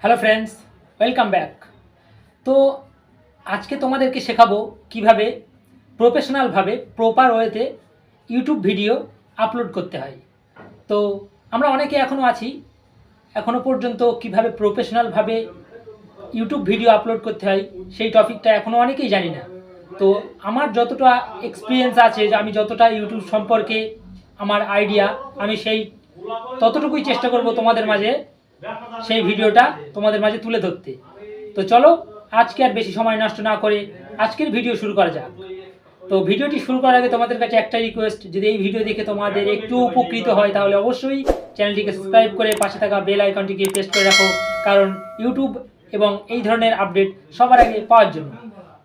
Hello friends, welcome back. তো আজকে তোমাদেরকে শেখাবো কিভাবে প্রফেশনালভাবে প্রপার ওয়েতে ইউটিউব ভিডিও আপলোড করতে হয়। তো আমরা অনেকে এখনও আছি, এখনও পর্যন্ত কিভাবে প্রফেশনালভাবে ইউটিউব ভিডিও আপলোড করতে হয় সেই টপিকটা এখনও অনেকেই জানি না। তো আমার যতটা এক্সপিরিয়েন্স আছে, যে আমি যতটা ইউটিউব সম্পর্কে আমার আইডিয়া, আমি সেই ততটুকুই চেষ্টা করব তোমাদের মাঝে সেই ভিডিওটা তোমাদের মাঝে তুলে ধরতে। তো চলো আজকে আর বেশি সময় নষ্ট না করে আজকের ভিডিও শুরু করা যাক। তো ভিডিওটি শুরু করার আগে তোমাদের কাছে একটা রিকোয়েস্ট, যদি এই ভিডিও দেখে তোমাদের একটু উপকৃত হয় তাহলে অবশ্যই চ্যানেলটিকে সাবস্ক্রাইব করে পাশে থাকা বেল আইকনটিকে প্রেস করে রাখো, কারণ ইউটিউব এবং এই ধরনের আপডেট সবার আগে পাওয়ার জন্য।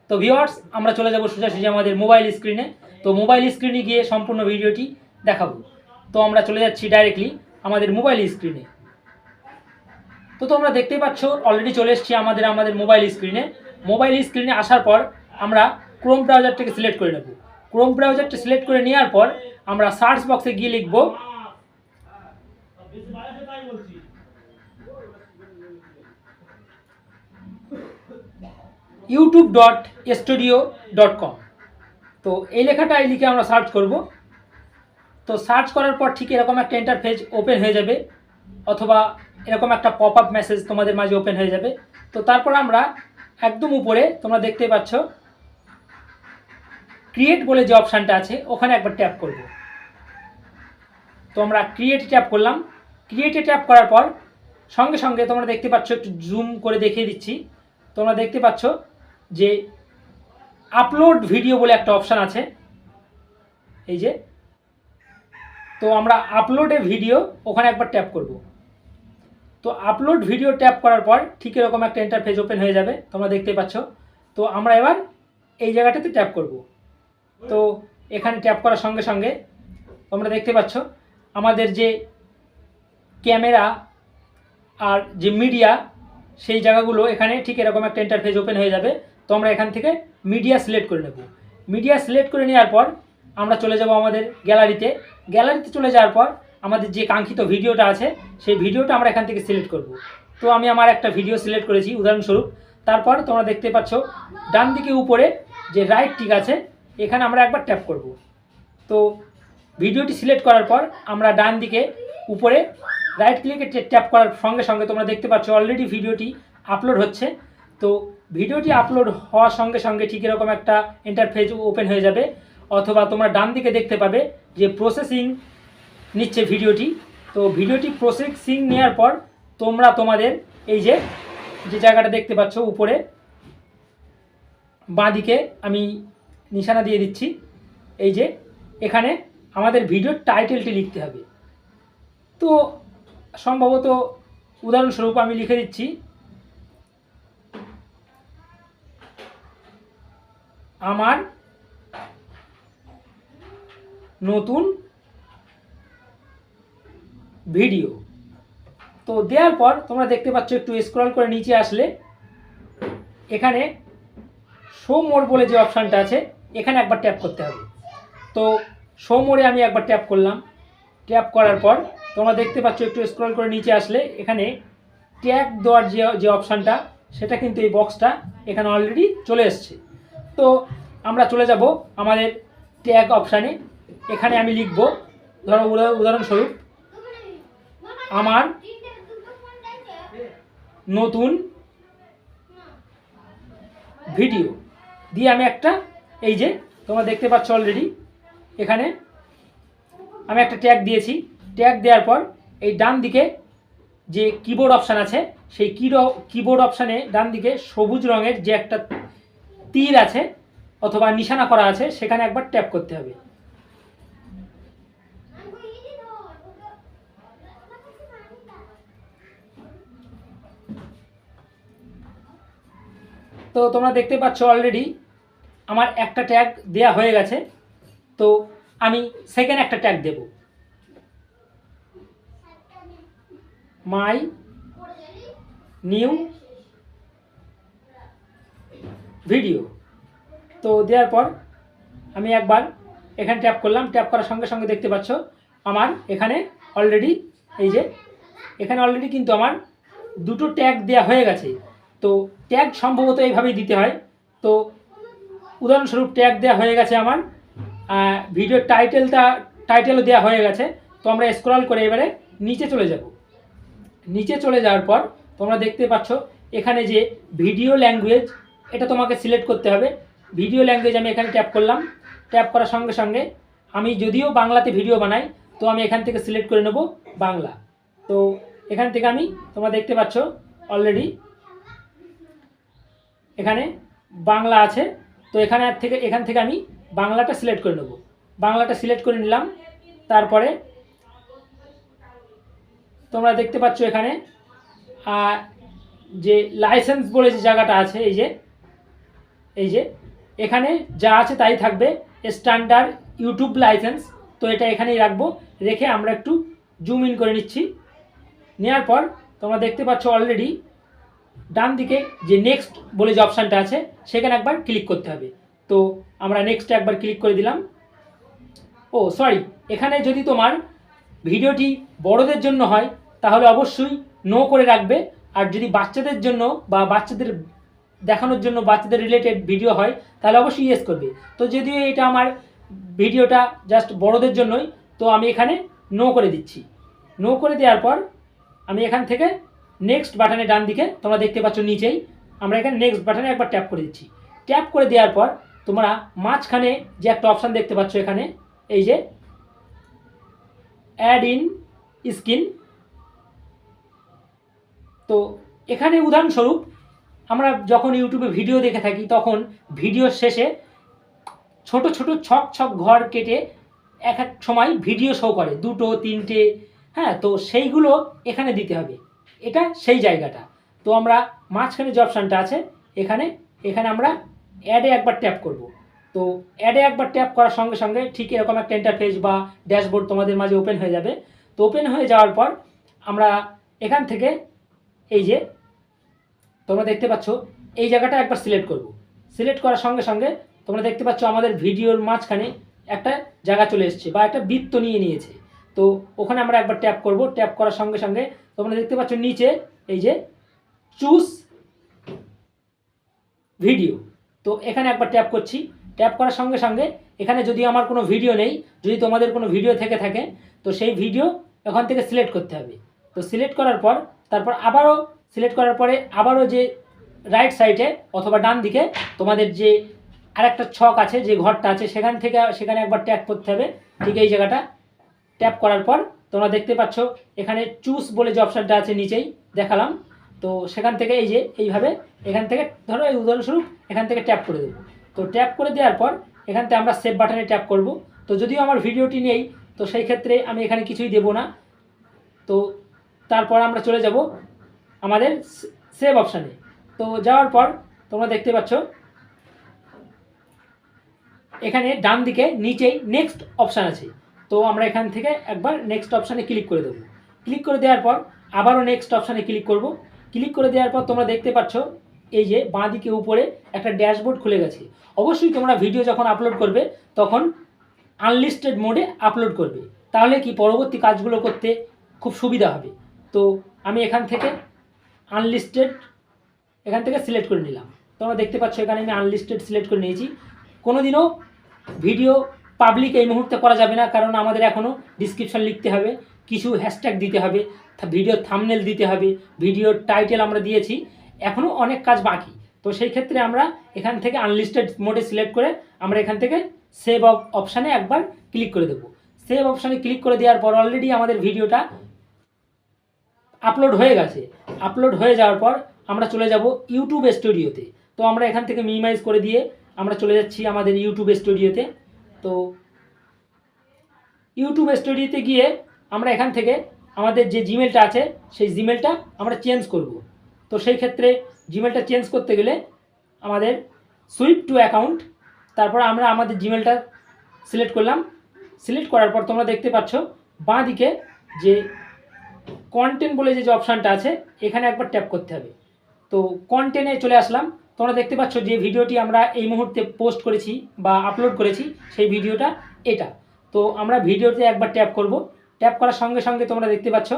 তো ভিউয়ার্স, আমরা চলে যাব সোজাসুজি আমাদের মোবাইল স্ক্রিনে। তো মোবাইল স্ক্রিনে গিয়ে সম্পূর্ণ ভিডিওটি দেখাবো। তো আমরা চলে যাচ্ছি ডাইরেক্টলি আমাদের মোবাইল স্ক্রিনে। তো তোমরা দেখতেই পাচ্ছ অলরেডি চলে এসেছি আমাদের মোবাইল স্ক্রিনে। মোবাইল স্ক্রিনে আসার পর আমরা ক্রোম ব্রাউজারটাকে সিলেক্ট করে নেব। ক্রোম ব্রাউজারটা সিলেক্ট করে নেওয়ার পর আমরা সার্চ বক্সে গিয়ে লিখব youtube.studio.com। তো এই লেখাটাই লিখে আমরা সার্চ করব। তো সার্চ করার পর ঠিক এরকম একটা ইন্টারফেস ওপেন হয়ে যাবে, অথবা এরকম একটা পপ আপ মেসেজ তোমাদের মাঝে ওপেন হয়ে যাবে। তো তারপর আমরা একদম উপরে তোমরা দেখতে পাচ্ছ ক্রিয়েট বলে যে অপশানটা আছে ওখানে একবার ট্যাপ করব। তো আমরা ক্রিয়েটে ট্যাপ করলাম। ক্রিয়েটে ট্যাপ করার পর সঙ্গে সঙ্গে তোমরা দেখতে পাচ্ছ, একটু জুম করে দেখিয়ে দিচ্ছি, তোমরা দেখতে পাচ্ছ যে আপলোড ভিডিও বলে একটা অপশান আছে, এই যে। তো আমরা আপলোডে ভিডিও ওখানে একবার ট্যাপ করব। তো আপলোড ভিডিও ট্যাপ করার পর ঠিক এরকম একটা ইন্টারফেস ওপেন হয়ে যাবে, তোমরা দেখতে পাচ্ছ। তো আমরা এবার এই জায়গাটাতে ট্যাপ করব। তো এখানে ট্যাপ করার সঙ্গে সঙ্গে তোমরা দেখতে পাচ্ছ আমাদের যে ক্যামেরা আর যে মিডিয়া সেই জায়গাগুলো এখানে ঠিক এরকম একটা ইন্টারফেস ওপেন হয়ে যাবে। তো আমরা এখান থেকে মিডিয়া সিলেক্ট করে নেব। মিডিয়া সিলেক্ট করে নেওয়ার পর আমরা চলে যাব আমাদের গ্যালারিতে। গ্যালারিতে চলে যাওয়ার পর আমাদের যে কাঙ্ক্ষিত ভিডিওটা আছে সেই ভিডিওটা আমরা এখান থেকে সিলেক্ট করব। তো আমি আমার একটা ভিডিও সিলেক্ট করেছি উদাহরণস্বরূপ। তারপর তোমরা দেখতে পাচ্ছ ডান দিকে উপরে যে রাইট টিক আছে এখানে আমরা একবার ট্যাপ করব। তো ভিডিওটি সিলেক্ট করার পর আমরা ডান দিকে উপরে রাইট ক্লিকে ট্যাপ করার সঙ্গে সঙ্গে তোমরা দেখতে পাচ্ছ অলরেডি ভিডিওটি আপলোড হচ্ছে। তো ভিডিওটি আপলোড হওয়ার সঙ্গে সঙ্গে ঠিক এরকম একটা ইন্টারফেস ওপেন হয়ে যাবে, অথবা তোমরা ডান দিকে দেখতে পাবে যে প্রসেসিং নিচ্ছে ভিডিওটি। তো ভিডিওটি প্রসেসিং নেওয়ার পর তোমরা তোমাদের এই যে জায়গাটা দেখতে পাচ্ছ উপরে বাঁদিকে আমি নিশানা দিয়ে দিচ্ছি, এই যে এখানে আমাদের ভিডিওর টাইটেলটি লিখতে হবে। তো সম্ভবত উদাহরণস্বরূপ আমি লিখে দিচ্ছি আমার নতুন ভিডিও। তো দেওয়ার পর তোমরা দেখতে পাচ্ছ একটু স্ক্রল করে নিচে আসলে এখানে শো মোর বলে যে অপশানটা আছে এখানে একবার ট্যাপ করতে হবে। তো শো মোরে আমি একবার ট্যাপ করলাম। ট্যাপ করার পর তোমরা দেখতে পাচ্ছ একটু স্ক্রল করে নিচে আসলে এখানে ট্যাগ দেওয়ার যে অপশানটা সেটা কিন্তু এই বক্সটা এখানে অলরেডি চলে এসছে। তো আমরা চলে যাব আমাদের ট্যাগ অপশানে। এখানে আমি লিখব, ধরো উদাহরণস্বরূপ আমার নতুন ভিডিও দিয়ে আমি একটা, এই যে তোমরা দেখতে পাচ্ছ অলরেডি এখানে আমি একটা ট্যাগ দিয়েছি। ট্যাগ দেওয়ার পর এই ডান দিকে যে কিবোর্ড অপশান আছে সেই কিবোর্ড অপশানে ডান দিকে সবুজ রঙের যে একটা তীর আছে অথবা নিশানা করা আছে সেখানে একবার ট্যাপ করতে হবে। তো তোমরা দেখতে পাচ্ছ অলরেডি আমার একটা ট্যাগ দেয়া হয়ে গেছে। তো আমি সেকেন্ড একটা ট্যাগ দেব, মাই নিউ ভিডিও। তো দেওয়ার পর আমি একবার এখানে ট্যাপ করলাম। ট্যাপ করার সঙ্গে সঙ্গে দেখতে পাচ্ছ আমার এখানে অলরেডি, এই যে এখানে অলরেডি কিন্তু আমার দুটো ট্যাগ দেওয়া হয়ে গেছে। তো ট্যাগ সম্ভবত এইভাবেই দিতে হয়। তো উদাহরণস্বরূপ ট্যাগ দেওয়া হয়ে গেছে আমার, ভিডিওর টাইটেলও দেওয়া হয়ে গেছে। তো আমরা স্ক্রল করে এবারে নিচে চলে যাব। নিচে চলে যাওয়ার পর তোমরা দেখতে পাচ্ছ এখানে যে ভিডিও ল্যাঙ্গুয়েজ, এটা তোমাকে সিলেক্ট করতে হবে। ভিডিও ল্যাঙ্গুয়েজ আমি এখানে ট্যাপ করলাম। ট্যাপ করার সঙ্গে সঙ্গে আমি যদিও বাংলাতে ভিডিও বানাই, তো আমি এখান থেকে সিলেক্ট করে নেব বাংলা। তো এখান থেকে আমি, তোমরা দেখতে পাচ্ছ অলরেডি এখানে বাংলা আছে। তো এখান থেকে আমি বাংলাটা সিলেক্ট করে নেব। বাংলাটা সিলেক্ট করে নিলাম। তারপরে তোমরা দেখতে পাচ্ছ এখানে যে লাইসেন্স বলে যে জায়গাটা আছে, এই যে এখানে যা আছে তাই থাকবে, স্ট্যান্ডার্ড ইউটিউব লাইসেন্স। তো এটা এখানেই রাখবো। রেখে আমরা একটু জুম ইন করে নিচ্ছি। নেওয়ার পর তোমরা দেখতে পাচ্ছ অলরেডি ডান দিকে যে নেক্সট বলে যে অপশানটা আছে সেখানে একবার ক্লিক করতে হবে। তো আমরা নেক্সটে একবার ক্লিক করে দিলাম। ও সরি, এখানে যদি তোমার ভিডিওটি বড়দের জন্য হয় তাহলে অবশ্যই নো করে রাখবে। আর যদি বাচ্চাদের জন্য বা বাচ্চাদের দেখানোর জন্য, বাচ্চাদের রিলেটেড ভিডিও হয় তাহলে অবশ্যই ইয়েস করবে। তো যদিও এটা আমার ভিডিওটা জাস্ট বড়দের জন্যই, তো আমি এখানে নো করে দিচ্ছি। নো করে দেওয়ার পর আমি এখান থেকে নেক্সট বাটনে ডান দিকে তোমরা দেখতে পাচ্ছ নিচেই, আমরা এখানে নেক্সট বাটনে একবার ট্যাপ করে দিচ্ছি। ট্যাপ করে দেওয়ার পর তোমরা মাঝখানে যে একটা অপশান দেখতে পাচ্ছ এখানে, এই যে অ্যাড ইন স্ক্রিন। তো এখানে উদাহরণস্বরূপ আমরা যখন ইউটিউবে ভিডিও দেখে থাকি তখন ভিডিওর শেষে ছোট ছোট ছক ছক ঘর কেটে এক এক সময় ভিডিও শো করে, 2টো 3টে, হ্যাঁ। তো সেইগুলো এখানে দিতে হবে, এটা সেই জায়গাটা। তো আমরা মাঝখানে যে অপশানটা আছে এখানে আমরা অ্যাডে একবার ট্যাপ করব। তো অ্যাডে একবার ট্যাপ করার সঙ্গে সঙ্গে ঠিক এরকম একটা ইন্টারফেস বা ড্যাশবোর্ড তোমাদের মাঝে ওপেন হয়ে যাবে। তো ওপেন হয়ে যাওয়ার পর আমরা এখান থেকে এই যে তোমরা দেখতে পাচ্ছ এই জায়গাটা একবার সিলেক্ট করব। সিলেক্ট করার সঙ্গে সঙ্গে তোমরা দেখতে পাচ্ছ আমাদের ভিডিওর মাঝখানে একটা জায়গা চলে এসছে বা একটা বৃত্ত নিয়েছে। তো ওখানে আমরা একবার ট্যাপ করব। ট্যাপ করার সঙ্গে সঙ্গে তোমরা দেখতে পাচ্ছ নিচে এই যে চুজ ভিডিও। তো এখানে একবার ট্যাপ করছি। ট্যাপ করার সঙ্গে সঙ্গে এখানে যদি আমার কোনো ভিডিও নেই, যদি তোমাদের কোনো ভিডিও থেকে থাকে তো সেই ভিডিও এখান থেকে সিলেক্ট করতে হবে। তো সিলেক্ট করার পর তারপর আবারও সিলেক্ট করার পরে আবারও যে রাইট সাইডে অথবা ডান দিকে তোমাদের যে আরেকটা ছক আছে, যে ঘরটা আছে সেখানে একবার ট্যাপ করতে হবে। ঠিক এই জায়গাটা ট্যাপ করার পর তোমরা দেখতে পাচ্ছ এখানে চুজ বলে যে অপশানটা আছে নিচেই দেখালাম। তো সেখান থেকে এই যে এইভাবে এখান থেকে ধরো এই উদাহরণস্বরূপ এখান থেকে ট্যাপ করে দেবো। তো ট্যাপ করে দেওয়ার পর এখান থেকে আমরা সেভ বাটনে ট্যাপ করব। তো যদিও আমার ভিডিওটি নেই তো সেই ক্ষেত্রে আমি এখানে কিছুই দেব না। তো তারপর আমরা চলে যাব আমাদের সেভ অপশানে। তো যাওয়ার পর তোমরা দেখতে পাচ্ছ এখানে ডান দিকে নিচেই নেক্সট অপশান আছে। তো আমরা এখান থেকে একবার নেক্সট অপশানে ক্লিক করে দেবো। ক্লিক করে দেওয়ার পর আবারও নেক্সট অপশানে ক্লিক করব। ক্লিক করে দেওয়ার পর তোমরা দেখতে পাচ্ছ এই যে বাঁ দিকে উপরে একটা ড্যাশবোর্ড খুলে গেছে। অবশ্যই তোমরা ভিডিও যখন আপলোড করবে তখন আনলিস্টেড মোডে আপলোড করবে, তাহলে কি পরবর্তী কাজগুলো করতে খুব সুবিধা হবে। তো আমি এখান থেকে আনলিস্টেড সিলেক্ট করে নিলাম। তোমরা দেখতে পাচ্ছ এখানে আমি আনলিস্টেড সিলেক্ট করে নিয়েছি। কোনোদিনও ভিডিও পাবলিক এই মুহূর্তে করা যাবে না, কারণ আমাদের এখনও ডিসক্রিপশন লিখতে হবে, কিছু হ্যাশট্যাগ দিতে হবে, ভিডিওর থাম্বনেল দিতে হবে, ভিডিওর টাইটেল আমরা দিয়েছি, এখনও অনেক কাজ বাকি। তো সেই ক্ষেত্রে আমরা এখান থেকে আনলিস্টেড মোডে সিলেক্ট করে আমরা এখান থেকে সেভ অপশানে একবার ক্লিক করে দেবো। সেভ অপশানে ক্লিক করে দেওয়ার পর অলরেডি আমাদের ভিডিওটা আপলোড হয়ে গেছে। আপলোড হয়ে যাওয়ার পর আমরা চলে যাব ইউটিউব স্টুডিওতে। তো আমরা এখান থেকে মিনিমাইজ করে দিয়ে আমরা চলে যাচ্ছি আমাদের ইউটিউব স্টুডিওতে। তো ইউটিউব স্টুডিওতে গিয়ে আমরা এখান থেকে আমাদের যে জিমেলটা আছে সেই জিমেলটা আমরা চেঞ্জ করব। তো সেই ক্ষেত্রে জিমেলটা চেঞ্জ করতে গেলে আমাদের সুইপ টু অ্যাকাউন্ট, তারপর আমরা আমাদের জিমেলটা সিলেক্ট করলাম। সিলেক্ট করার পর তোমরা দেখতে পাচ্ছ বাঁ দিকে যে কন্টেন্ট বলে যে অপশানটা আছে এখানে একবার ট্যাপ করতে হবে। তো কন্টেন্টে চলে আসলাম। তোমরা দেখতে পাচ্ছ যে ভিডিওটি আমরা এই মুহূর্তে পোস্ট করেছি বা আপলোড করেছি সেই ভিডিওটা এটা। তো আমরা ভিডিওতে একবার ট্যাপ করব। ট্যাপ করার সঙ্গে সঙ্গে তোমরা দেখতে পাচ্ছ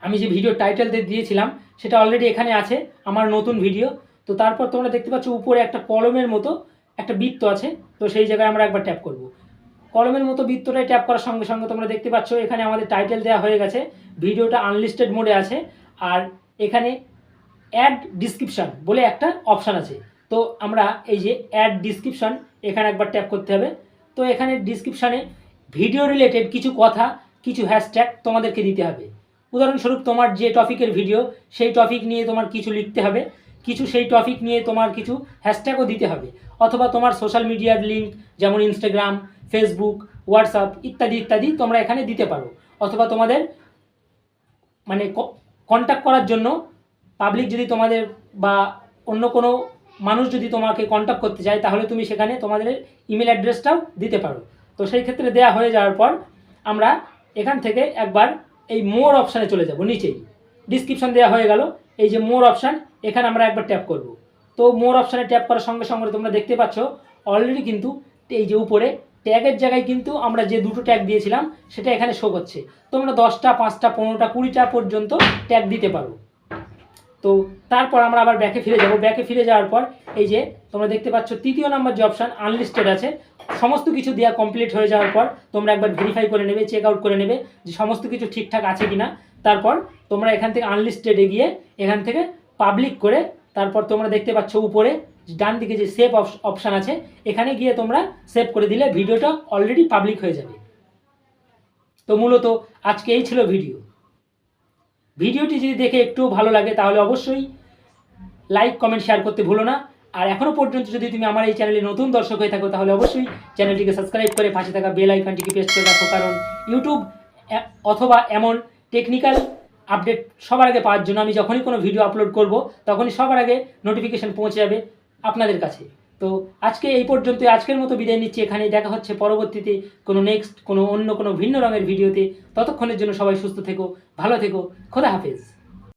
আমি যে ভিডিও টাইটেল দিয়েছিলাম সেটা অলরেডি এখানে আছে, আমার নতুন ভিডিও। তো তারপর তোমরা দেখতে পাচ্ছ উপরে একটা কলমের মতো একটা বৃত্ত আছে, তো সেই জায়গায় আমরা একবার ট্যাপ করব। কলমের মতো বৃত্তটায় ট্যাপ করার সঙ্গে সঙ্গে তোমরা দেখতে পাচ্ছ এখানে আমাদের টাইটেল দেওয়া হয়ে গেছে, ভিডিওটা আনলিস্টেড মোডে আছে, আর এখানে অ্যাড ডিসক্রিপশান বলে একটা অপশান আছে। তো আমরা এই যে অ্যাড ডিসক্রিপশান এখানে একবার ট্যাপ করতে হবে। তো এখানে ডিসক্রিপশানে ভিডিও রিলেটেড কিছু কথা, কিছু হ্যাশট্যাগ তোমাদেরকে দিতে হবে। উদাহরণস্বরূপ তোমার যে টপিকের ভিডিও সেই টপিক নিয়ে তোমার কিছু লিখতে হবে, কিছু সেই টপিক নিয়ে তোমার কিছু হ্যাশট্যাগও দিতে হবে, অথবা তোমার সোশ্যাল মিডিয়ার লিঙ্ক যেমন ইনস্টাগ্রাম, ফেসবুক, হোয়াটসঅ্যাপ ইত্যাদি ইত্যাদি তোমরা এখানে দিতে পারো, অথবা তোমাদের মানে কন্ট্যাক্ট করার জন্য পাবলিক যদি তোমাদের বা অন্য কোনো মানুষ যদি তোমাকে কন্ট্যাক্ট করতে চায় তাহলে তুমি সেখানে তোমাদের ইমেল অ্যাড্রেসটাও দিতে পারো। তো সেই ক্ষেত্রে দেওয়া হয়ে যাওয়ার পর আমরা এখান থেকে একবার এই মোর অপশানে চলে যাব। নিচেই ডিসক্রিপশান দেওয়া হয়ে গেল, এই যে মোর অপশান এখানে আমরা একবার ট্যাপ করব। তো মোর অপশানে ট্যাপ করার সঙ্গে সঙ্গে তোমরা দেখতে পাচ্ছ অলরেডি কিন্তু এই যে উপরে ট্যাগের জায়গায় কিন্তু আমরা যে দুটো ট্যাগ দিয়েছিলাম সেটা এখানে শো করছে। তোমরা 10টা, 5টা, 15টা, 20টা পর্যন্ত ট্যাগ দিতে পারো। তো তারপর আমরা আবার ব্যাকে ফিরে যাব। ব্যাকে ফিরে যাওয়ার পর এই যে তোমরা দেখতে পাচ্ছ 3য় নাম্বার যে অপশান আনলিস্টেড আছে, সমস্ত কিছু দেওয়া কমপ্লিট হয়ে যাওয়ার পর তোমরা একবার ভেরিফাই করে নেবে, চেক আউট করে নেবে যে সমস্ত কিছু ঠিকঠাক আছে কি না। তারপর তোমরা এখান থেকে আনলিস্টেডে গিয়ে এখান থেকে পাবলিক করে তারপর তোমরা দেখতে পাচ্ছ উপরে ডান দিকে যে সেভ অপশান আছে এখানে গিয়ে তোমরা সেভ করে দিলে ভিডিওটা অলরেডি পাবলিক হয়ে যাবে। তো মূলত আজকে এই ছিল ভিডিওটি যদি দেখে একটু ভালো লাগে তাহলে অবশ্যই লাইক, কমেন্ট, শেয়ার করতে ভুলো না। আর এখনও পর্যন্ত যদি তুমি আমার এই চ্যানেলে নতুন দর্শক হয়ে থাকো তাহলে অবশ্যই চ্যানেলটিকে সাবস্ক্রাইব করে পাশে থাকা বেল আইকনটিকে প্রেস করে রাখো, কারণ ইউটিউব অথবা এমন টেকনিক্যাল আপডেট সবার আগে পাওয়ার জন্য আমি যখনই কোনো ভিডিও আপলোড করব তখনই সবার আগে নোটিফিকেশান পৌঁছে যাবে আপনাদের কাছে। তো আজকে এই পর্যন্ত, আজকের মতো বিদায় নিচ্ছি। এখানেই দেখা হচ্ছে পরবর্তীতে কোনো নেক্সট কোনো অন্য কোনো ভিন্ন রঙের ভিডিওতে। ততক্ষণের জন্য সবাই সুস্থ থেকো, ভালো থেকো, খোদা হাফেজ।